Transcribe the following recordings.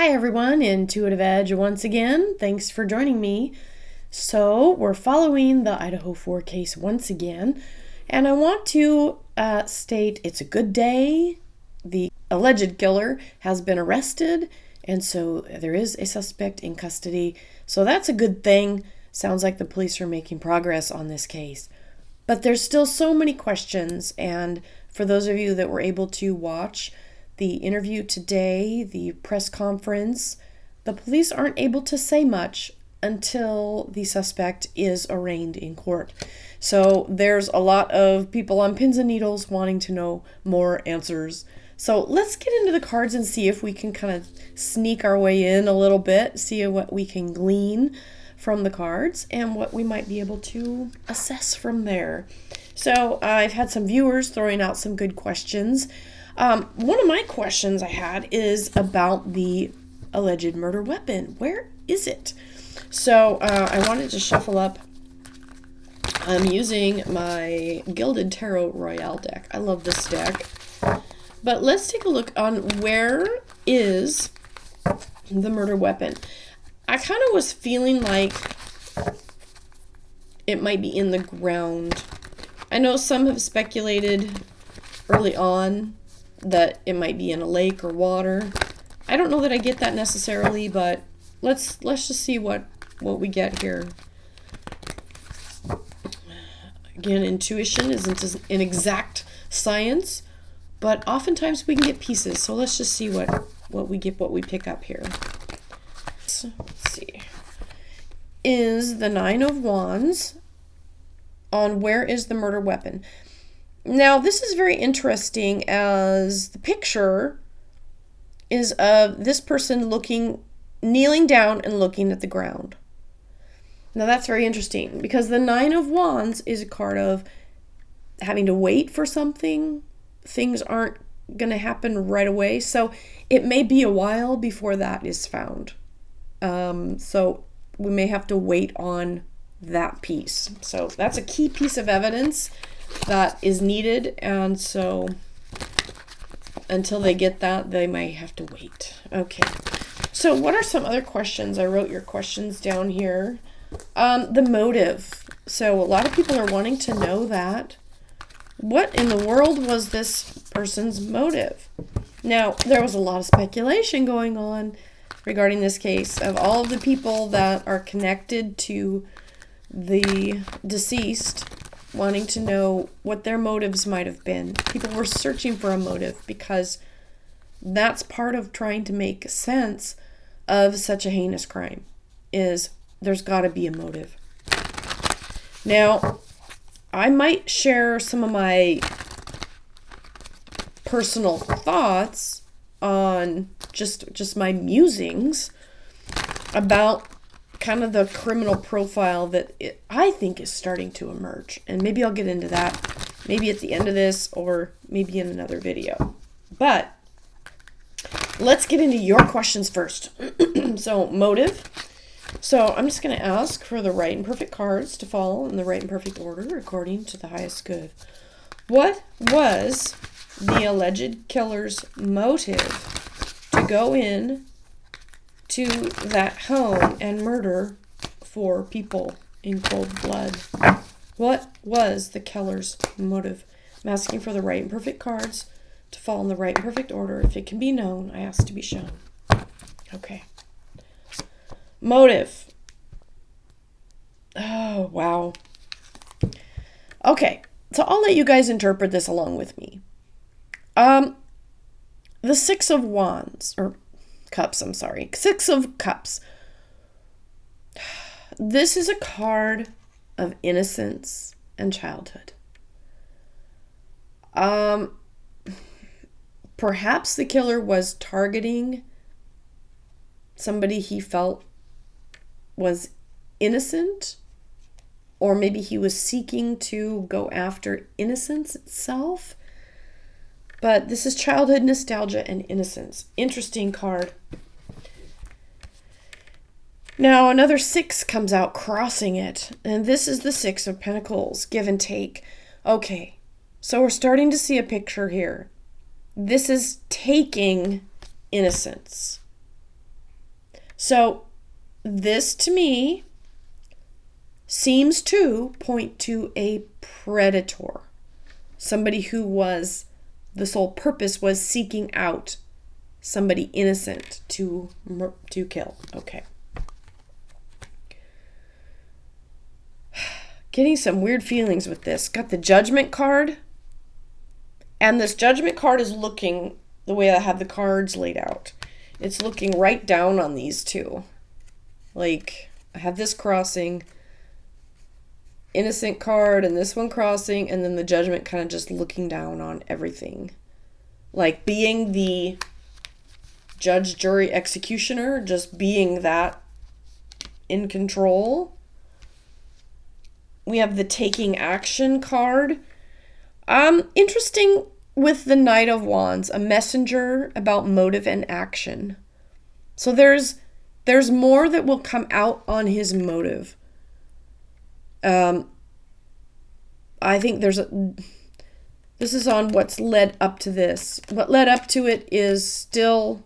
Hi everyone, IntuitiveEdge once again. Thanks for joining me. So we're following the Idaho4 case once again, and I want to state it's a good day. The alleged killer has been arrested, and so there is a suspect in custody. So that's a good thing. Sounds like the police are making progress on this case. But there's still so many questions, and for those of you that were able to watch the interview today, the press conference, the police aren't able to say much until the suspect is arraigned in court. So there's a lot of people on pins and needles wanting to know more answers. So let's get into the cards and see if we can kind of sneak our way in a little bit, see what we can glean from the cards and what we might be able to assess from there. So I've had some viewers throwing out some good questions. One of my questions I had is about the alleged murder weapon. Where is it? So I wanted to shuffle up. I'm using my Gilded Tarot Royale deck. I love this deck. But let's take a look on where is the murder weapon. I kind of was feeling like it might be in the ground. I know some have speculated early on that it might be in a lake or water. I don't know that I get that necessarily, but let's just see what we get here. Again, intuition isn't an exact science, but oftentimes we can get pieces. So let's just see what we get, what we pick up here. So, let's see. Is the Nine of Wands on where is the murder weapon? Now, this is very interesting as the picture is of this person kneeling down and looking at the ground. Now, that's very interesting because the Nine of Wands is a card of having to wait for something. Things aren't going to happen right away. So it may be a while before that is found. So we may have to wait on that piece. So that's a key piece of evidence that is needed, and so until they get that, they may have to wait. Okay, so what are some other questions? I wrote your questions down here. The motive. So a lot of people are wanting to know that. What in the world was this person's motive? Now, there was a lot of speculation going on regarding this case of all of the people that are connected to the deceased, wanting to know what their motives might have been. People were searching for a motive because that's part of trying to make sense of such a heinous crime, is there's got to be a motive. Now, I might share some of my personal thoughts on just my musings about kind of the criminal profile that I think is starting to emerge. And maybe I'll get into that maybe at the end of this or maybe in another video. But let's get into your questions first. So motive. So I'm just going to ask for the right and perfect cards to fall in the right and perfect order according to the highest good. What was the alleged killer's motive to go in to that home and murder 4 people in cold blood? What was the killer's motive? I'm asking for the right and perfect cards to fall in the right and perfect order. If it can be known, I ask to be shown. Okay. Motive. Oh, wow. Okay, so I'll let you guys interpret this along with me. The Six of Wands, or Cups, I'm sorry. Six of Cups. This is a card of innocence and childhood. Perhaps the killer was targeting somebody he felt was innocent, or maybe he was seeking to go after innocence itself. But this is childhood, nostalgia, and innocence. Interesting card. Now another 6 comes out crossing it, and this is the 6 of Pentacles, give and take. Okay, so we're starting to see a picture here. This is taking innocence. So this to me seems to point to a predator. Somebody who was, the sole purpose was seeking out somebody innocent to kill. Okay. Getting some weird feelings with this. Got the Judgment card. And this Judgment card is looking the way I have the cards laid out. It's looking right down on these two. Like, I have this crossing, Innocent card, and this one crossing, and then the Judgment kind of just looking down on everything. Like being the judge, jury, executioner, just being that in control. We have the Taking Action card. Interesting with the Knight of Wands, a messenger about motive and action. So there's more that will come out on his motive. I think this is on what's led up to this. What led up to it is still,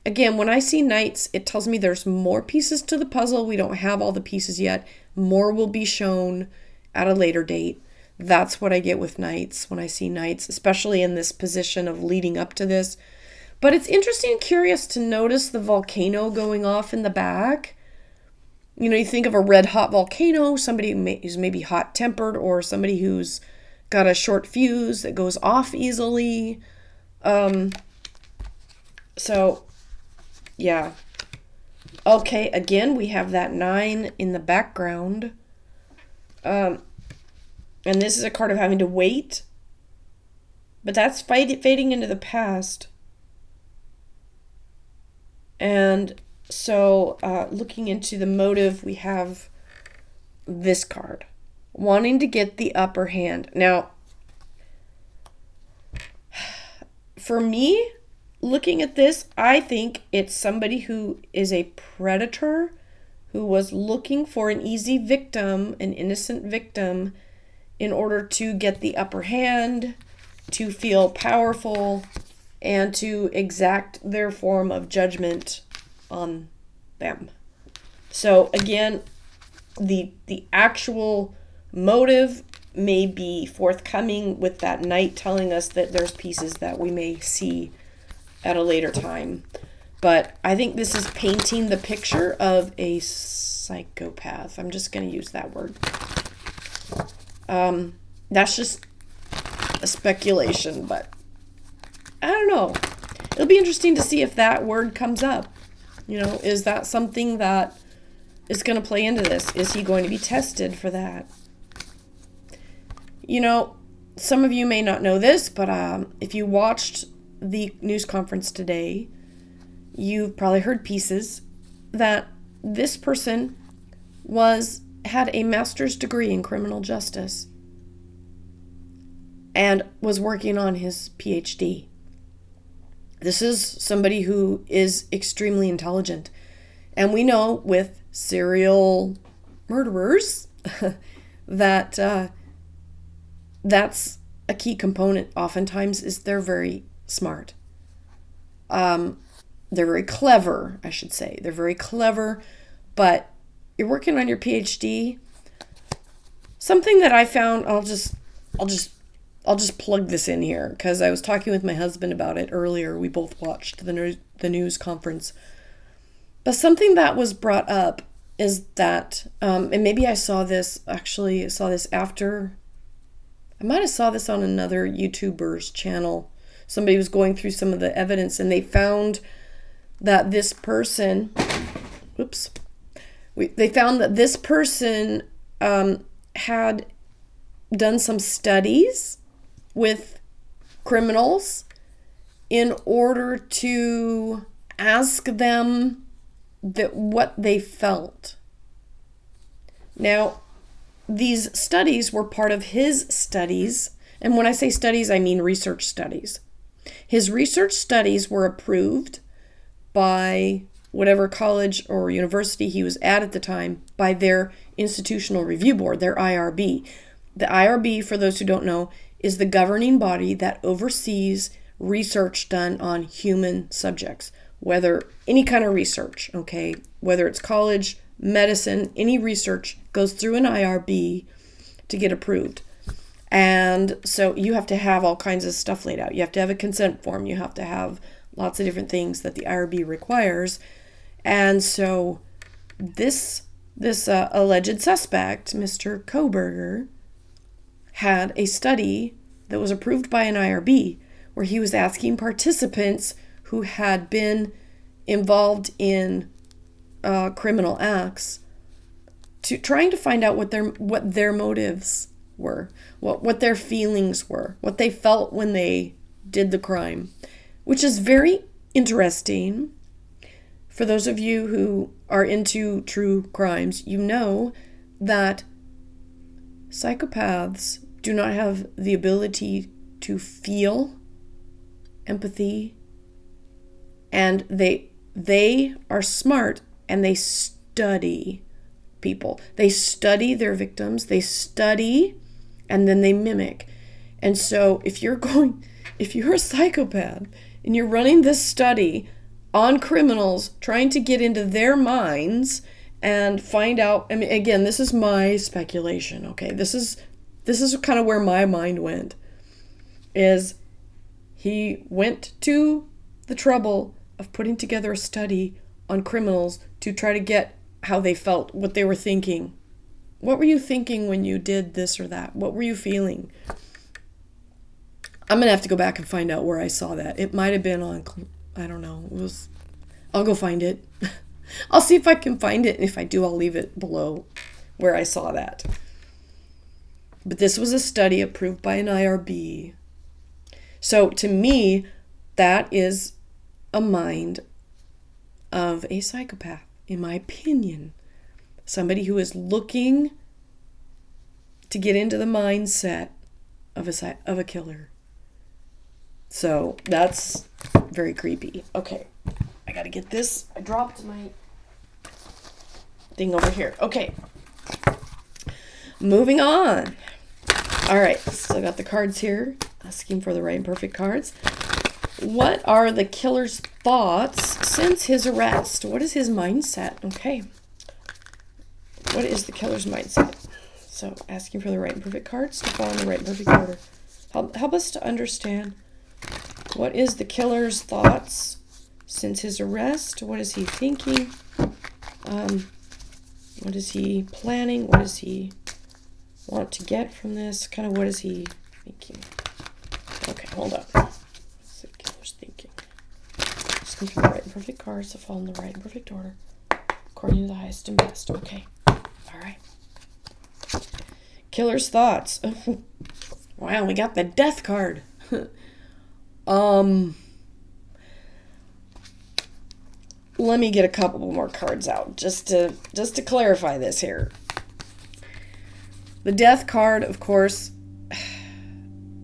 again, when I see knights, it tells me there's more pieces to the puzzle. We don't have all the pieces yet. More will be shown at a later date. That's what I get with knights when I see knights, especially in this position of leading up to this. But it's interesting and curious to notice the volcano going off in the back. You know, you think of a red hot volcano, somebody who's maybe hot tempered, or somebody who's got a short fuse that goes off easily. So, yeah. Okay, again, we have that 9 in the background. And this is a card of having to wait. But that's fading into the past. And so, looking into the motive, we have this card. Wanting to get the upper hand. Now, for me, looking at this, I think it's somebody who is a predator who was looking for an easy victim, an innocent victim, in order to get the upper hand, to feel powerful, and to exact their form of judgment on them. So again, the actual motive may be forthcoming with that knight telling us that there's pieces that we may see at a later time. But I think this is painting the picture of a psychopath. I'm just going to use that word. That's just a speculation, but I don't know. It'll be interesting to see if that word comes up. You know, is that something that is going to play into this? Is he going to be tested for that? You know, some of you may not know this, but if you watched the news conference today, you've probably heard pieces that this person had a master's degree in criminal justice and was working on his PhD. This is somebody who is extremely intelligent. And we know with serial murderers that that's a key component oftentimes is they're very smart. They're very clever, I should say. They're very clever, but you're working on your PhD. Something that I found, I'll just plug this in here because I was talking with my husband about it earlier. We both watched the news conference. But something that was brought up is that, and maybe I saw this after, I might have saw this on another YouTuber's channel. Somebody was going through some of the evidence and they found that this person, they found that this person had done some studies with criminals in order to ask them what they felt. Now, these studies were part of his studies, and when I say studies, I mean research studies. His research studies were approved by whatever college or university he was at the time, by their institutional review board, their IRB. The IRB, for those who don't know, is the governing body that oversees research done on human subjects, whether any kind of research, okay, whether it's college, medicine, any research goes through an IRB to get approved. And so you have to have all kinds of stuff laid out. You have to have a consent form. You have to have lots of different things that the IRB requires. And so this alleged suspect, Mr. Koberger, had a study that was approved by an IRB where he was asking participants who had been involved in criminal acts to trying to find out what their motives were, what their feelings were, what they felt when they did the crime, which is very interesting. For those of you who are into true crimes, you know that psychopaths do not have the ability to feel empathy, and they are smart and they study people. They study their victims, they study, and then they mimic. And so if you're a psychopath and you're running this study on criminals, trying to get into their minds and find out, I mean, again, this is my speculation, okay? This is kind of where my mind went, is he went to the trouble of putting together a study on criminals to try to get how they felt, what they were thinking. What were you thinking when you did this or that? What were you feeling? I'm going to have to go back and find out where I saw that. It might have been on, I don't know. I'll go find it. I'll see if I can find it. And if I do, I'll leave it below where I saw that. But this was a study approved by an IRB. So to me, that is a mind of a psychopath, in my opinion. Somebody who is looking to get into the mindset of a killer. So that's very creepy. Okay, I gotta get this. I dropped my thing over here. Okay, moving on. All right, still got the cards here. Asking for the right and perfect cards. What are the killer's thoughts since his arrest? What is his mindset? Okay. What is the killer's mindset? So, asking for the right and perfect cards to fall in the right and perfect order. Help us to understand, what is the killer's thoughts since his arrest? What is he thinking? What is he planning? What does he want to get from this? Kind of what is he thinking? Okay, hold up. What's the killer's thinking? Just looking for the right and perfect cards to fall in the right and perfect order, according to the highest and best. Okay. All right. Killer's thoughts. Wow, we got the death card. Let me get a couple more cards out just to clarify this here. The death card, of course,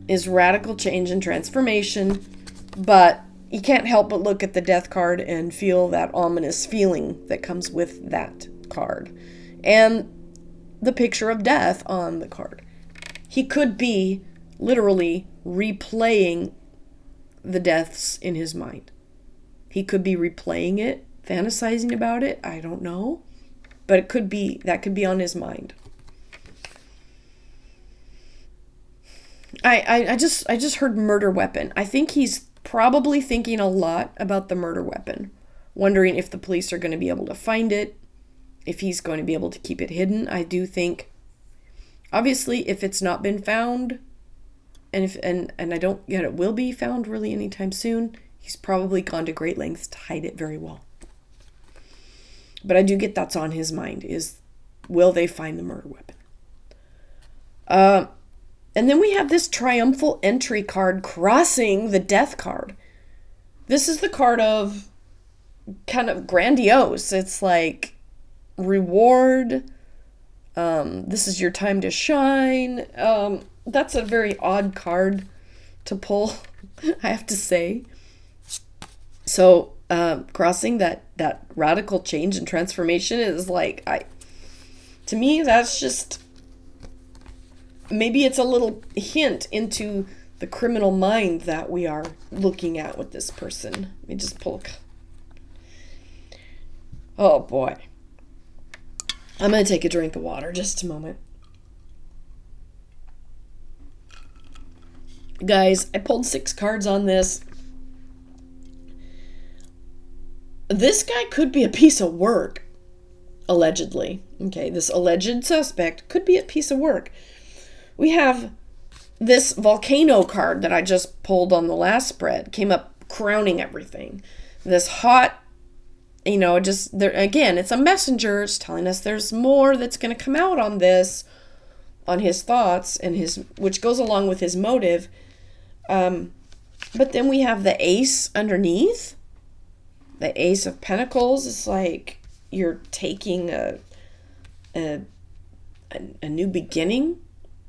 is radical change and transformation, but you can't help but look at the death card and feel that ominous feeling that comes with that card. And the picture of death on the card. He could be literally replaying the deaths in his mind. He could be replaying it, fantasizing about it. I don't know. But that could be on his mind. I just heard murder weapon. I think he's probably thinking a lot about the murder weapon, wondering if the police are going to be able to find it, if he's going to be able to keep it hidden. I do think, obviously, if it's not been found, and I don't yet it will be found really anytime soon, he's probably gone to great lengths to hide it very well. But I do get that's on his mind, is will they find the murder weapon? And then we have this triumphal entry card crossing the death card. This is the card of kind of grandiose. It's like reward. This is your time to shine. That's a very odd card to pull, I have to say. So crossing that radical change and transformation is like, to me, that's just, maybe it's a little hint into the criminal mind that we are looking at with this person. Let me just pull Oh boy. I'm going to take a drink of water. Just a moment. Guys, I pulled 6 cards on this. This guy could be a piece of work, allegedly. Okay, this alleged suspect could be a piece of work. We have this volcano card that I just pulled on the last spread. Came up crowning everything. This hot, just there again, it's a messenger. It's telling us there's more that's going to come out on this, on his thoughts and which goes along with his motive. But then we have the ace underneath. The Ace of Pentacles is like you're taking a new beginning,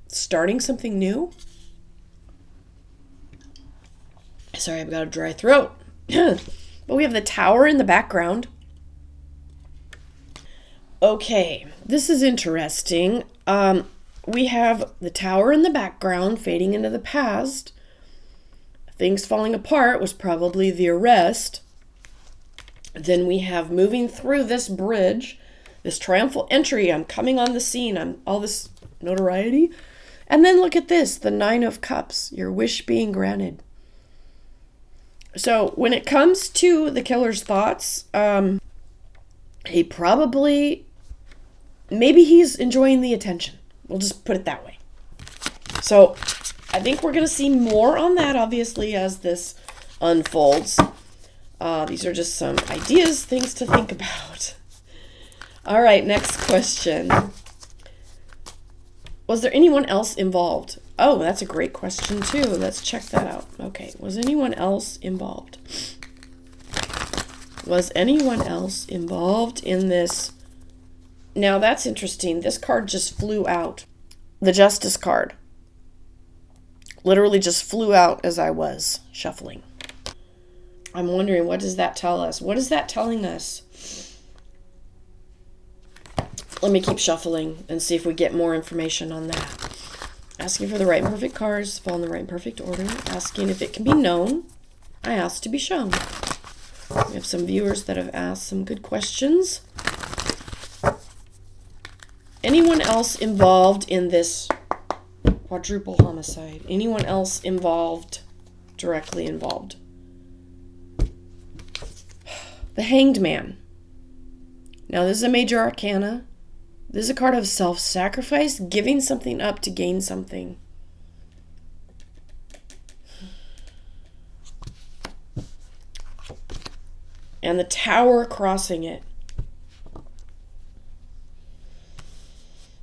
starting something new. Sorry, I've got a dry throat. But we have the Tower in the background. Okay, this is interesting. We have the Tower in the background fading into the past. Things falling apart was probably the arrest. Then we have moving through this bridge, this triumphal entry. I'm coming on the scene. I'm all this notoriety. And then look at this, the 9 of Cups, your wish being granted. So when it comes to the killer's thoughts, he probably, maybe he's enjoying the attention. We'll just put it that way. So I think we're going to see more on that, obviously, as this unfolds. These are just some ideas, things to think about. All right, next question. Was there anyone else involved? Oh, that's a great question, too. Let's check that out. Okay, was anyone else involved? Was anyone else involved in this? Now, that's interesting. This card just flew out. The Justice card. Literally just flew out as I was shuffling. I'm wondering, what does that tell us? What is that telling us? Let me keep shuffling and see if we get more information on that. Asking for the right and perfect cards, fall in the right and perfect order. Asking if it can be known. I asked to be shown. We have some viewers that have asked some good questions. Anyone else involved in this quadruple homicide? Anyone else involved, directly involved? The Hanged Man. Now, this is a major arcana. This is a card of self-sacrifice, giving something up to gain something. And the Tower crossing it.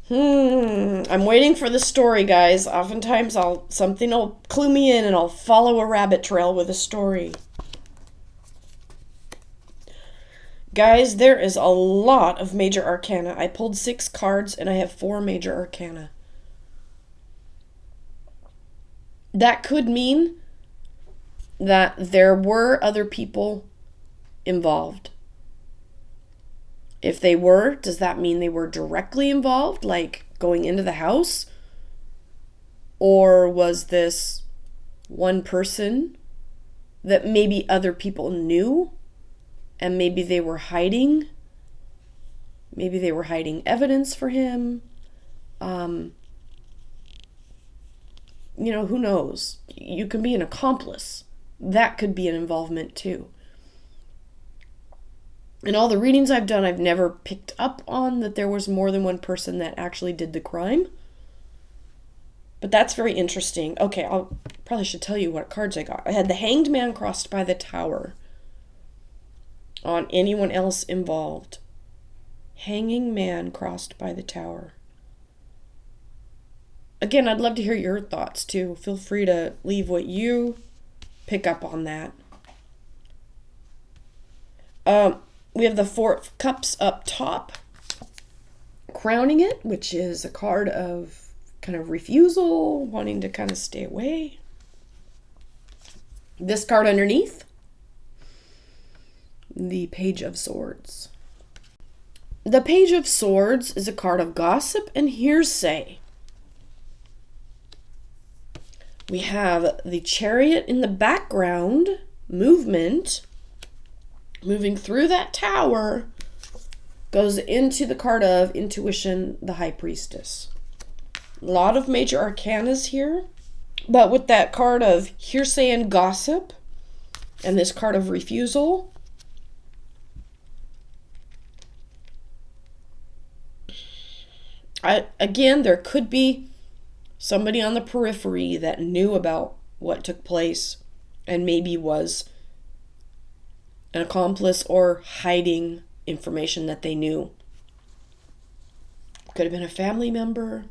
I'm waiting for the story, guys. Oftentimes something will clue me in and I'll follow a rabbit trail with a story. Guys, there is a lot of major arcana. I pulled 6 cards and I have 4 major arcana. That could mean that there were other people involved. If they were, does that mean they were directly involved, like going into the house? Or was this one person that maybe other people knew? And maybe they were hiding. Maybe they were hiding evidence for him. Who knows? You can be an accomplice. That could be an involvement too. In all the readings I've done, I've never picked up on that there was more than one person that actually did the crime. But that's very interesting. Okay, I probably should tell you what cards I got. I had the Hanged Man crossed by the Tower. On anyone else involved. Hanging Man crossed by the Tower. Again, I'd love to hear your thoughts too. Feel free to leave what you pick up on that. We have the 4 of Cups up top. Crowning it, which is a card of kind of refusal, wanting to kind of stay away. This card underneath. The Page of Swords. The Page of Swords is a card of gossip and hearsay. We have the Chariot in the background, movement, moving through that tower, goes into the card of Intuition, the High Priestess. A lot of major arcanas here, but with that card of hearsay and gossip, and this card of refusal, again, there could be somebody on the periphery that knew about what took place and maybe was an accomplice or hiding information that they knew. Could have been a family member.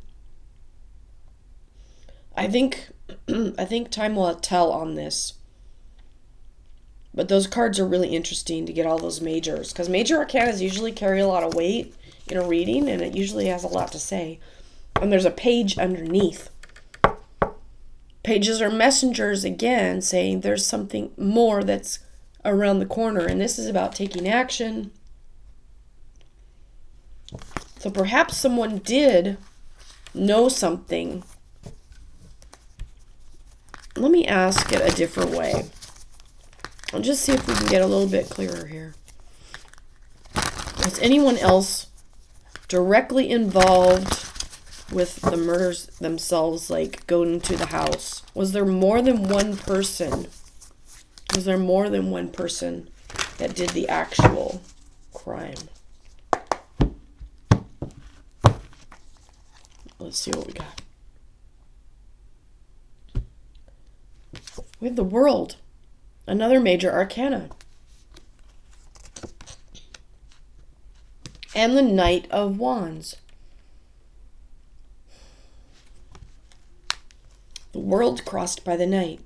I think time will tell on this. But those cards are really interesting to get all those majors, because major arcanas usually carry a lot of weight in a reading, and it usually has a lot to say. And there's a page underneath. Pages are messengers, again, saying there's something more that's around the corner, and this is about taking action. So perhaps someone did know something. Let me ask it a different way. I'll just see if we can get a little bit clearer here. Was anyone else directly involved with the murders themselves, like going to the house? Was there more than one person? Was there more than one person that did the actual crime? Let's see what we got. We have the World, another major arcana. And the Knight of Wands. The World crossed by the Knight.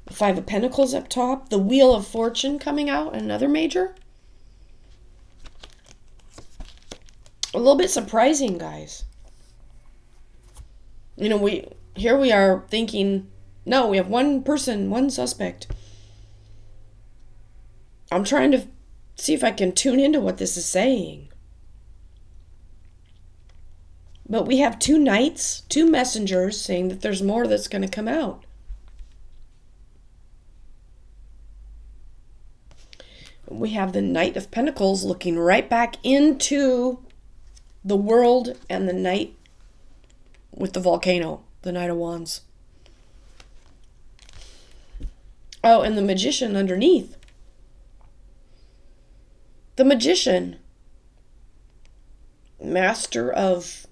The Five of Pentacles up top. The Wheel of Fortune coming out, another major. A little bit surprising, guys. You know, here we are thinking, no, we have one person, one suspect. I'm trying to see if I can tune into what this is saying. But we have two knights, two messengers saying that there's more that's going to come out. We have the Knight of Pentacles looking right back into the World, and the Knight with the volcano, the Knight of Wands. Oh, and the Magician underneath. The Magician, master of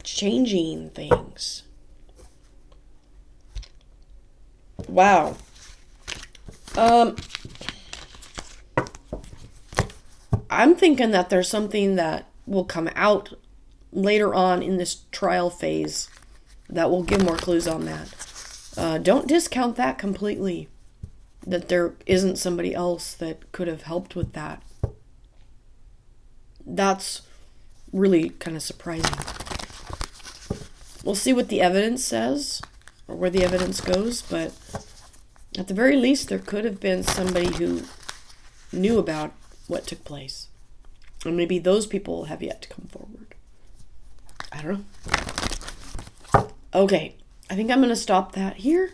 changing things. Wow. I'm thinking that there's something that will come out later on in this trial phase that will give more clues on that. Don't discount that completely, that there isn't somebody else that could have helped with that. That's really kind of surprising. We'll see what the evidence says, or where the evidence goes, but at the very least, there could have been somebody who knew about what took place. And maybe those people have yet to come forward. I don't know. Okay, I think I'm going to stop that here.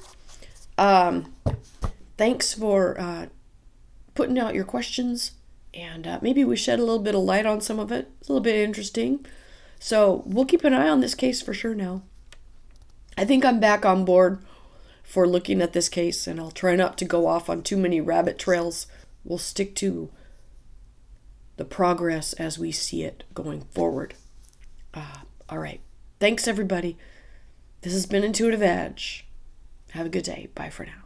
Thanks for putting out your questions, and maybe we shed a little bit of light on some of it. It's a little bit interesting. So we'll keep an eye on this case for sure now. I think I'm back on board for looking at this case, and I'll try not to go off on too many rabbit trails. We'll stick to the progress as we see it going forward. All right. Thanks, everybody. This has been Intuitive Edge. Have a good day. Bye for now.